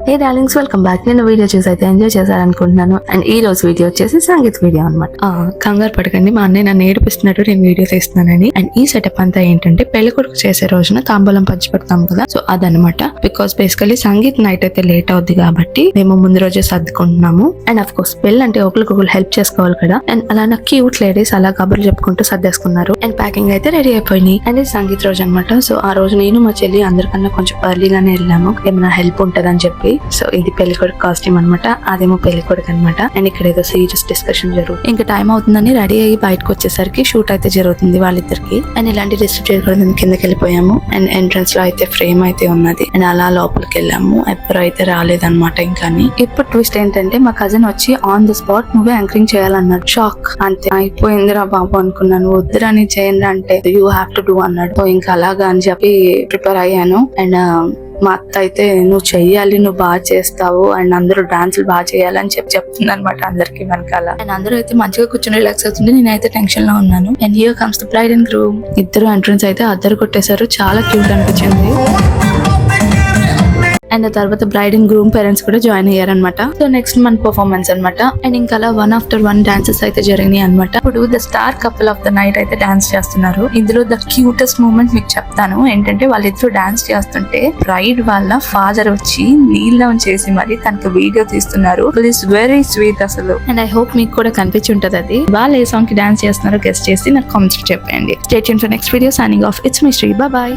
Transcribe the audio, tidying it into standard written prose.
హే darlings, welcome back. నేను video చూసి అయితే ఎంజాయ్ చేశారనుకుంటున్నాను. అండ్ ఈ రోజు వీడియో వచ్చేసి సంగీత్ వీడియో అనమాట. కంగారు పడకండి, మా అన్నయ్య నన్ను ఏడిపిస్తున్నట్టు నేను వీడియో తీస్తున్నానని. అండ్ ఈ సెటప్ అంతా ఏంటంటే పెళ్లి కొడుకు చేసే రోజున తాంబూలం పంచి పెడతాం కదా, సో అదనమాట. బికాస్ బేసికలీ సంగీత్ నైట్ అయితే లేట్ అవుద్ది కాబట్టి మేము ముందు రోజే సర్దుకుంటున్నాము. అండ్ అఫ్ కోర్స్ పెళ్లి అంటే ఒకరికొకరు హెల్ప్ చేసుకోవాలి కదా. అండ్ అలా నాకు క్యూట్ లేడీస్ అలా కబుర్లు చెప్పుకుంటూ సర్దేసుకున్నారు. అండ్ ప్యాకింగ్ అయితే రెడీ అయిపోయింది. అండ్ ఇది సంగీత్ రోజు అనమాట. సో ఆ రోజు నేను మా చెల్లి అందరికన్నా కొంచెం ఎర్లీగానే వెళ్ళాము, ఏమైనా హెల్ప్ ఉంటదని చెప్పి. సో ఇది పెళ్లి కొడుకు కాస్ట్యూమ్ అనమాట, అదేమో పెళ్లి కొడుకు అనమాట. అండ్ ఇక్కడ ఏదో సీరియస్ డిస్కషన్ జరుగుతుంది. ఇంకా టైం అవుతుందని రెడీ అయ్యి బయటకు వచ్చేసరికి షూట్ అయితే జరుగుతుంది వాళ్ళిద్దరికి. అండ్ ఇలాంటి డిస్టర్బ్ చేయకూడదు కిందకి వెళ్ళిపోయాము. అండ్ ఎంట్రన్స్ లో అయితే ఫ్రేమ్ అయితే ఉన్నది. అండ్ అలా లోపలికి వెళ్ళాము. ఎవ్వరు అయితే రాలేదన్నమాట. ఇంకా ఇప్పుడు ట్విస్ట్ ఏంటంటే మా కజిన్ వచ్చి ఆన్ ద స్పాట్ నువ్వే యాంకరింగ్ చేయాలన్నాడు. షాక్ అంతే, అయిపోయిందిరా బాబు అనుకున్నాను. వద్దురా నీ చేయండి అంటే యూ హ్యావ్ టు డూ అన్నాడు. ఇంకా అలాగా అని చెప్పి ప్రిపేర్ అయ్యాను. అండ్ మా అత్త అయితే నువ్వు చెయ్యాలి, నువ్వు బాగా చేస్తావు, అండ్ అందరూ డాన్సులు బాగా చేయాలని చెప్తుంది అనమాట అందరికి వెనకాల. అండ్ అందరూ అయితే మంచిగా కూర్చొని రిలాక్స్ అవుతుంది. నేనైతే టెన్షన్ లో ఉన్నాను. And here comes the bride and groom. ఇద్దరు ఎంట్రన్స్ అయితే అద్దరు కొట్టేశారు. చాలా క్యూట్ అనిపించింది. అండ్ తర్వాత బ్రైడ్ అండ్ గ్రూమ్ పేరెంట్స్ కూడా జాయిన్ అయ్యారనమాట. సో నెక్స్ట్ మన పర్ఫార్మెన్స్ అనమాట. అండ్ ఇంకా అలా 1 after 1 డాన్సెస్ అయితే జరిగినాయి అనమాట. ఇప్పుడు the star couple of the night అయితే డాన్స్ చేస్తున్నారు. ఇందులో ద క్యూటెస్ట్ మూమెంట్ మీకు చెప్తాను. ఏంటంటే వాళ్ళిద్దరు డాన్స్ చేస్తుంటే బ్రైడ్ వాళ్ళ ఫాదర్ వచ్చి నీళ్ళం చేసి మరి తనకు వీడియో తీస్తున్నారు. ఇట్ ఈస్ వెరీ స్వీట్ అసలు. అండ్ ఐ హోప్ మీకు కూడా కనిపించి ఉంటది అది. వాళ్ళు ఏ సాంగ్ కి డాన్స్ చేస్తున్నారో గెస్ట్ చేసి నాకు కామెంట్స్ చెప్పండి. Stay tuned for next video. Signing off. It's me Sri. Bye by.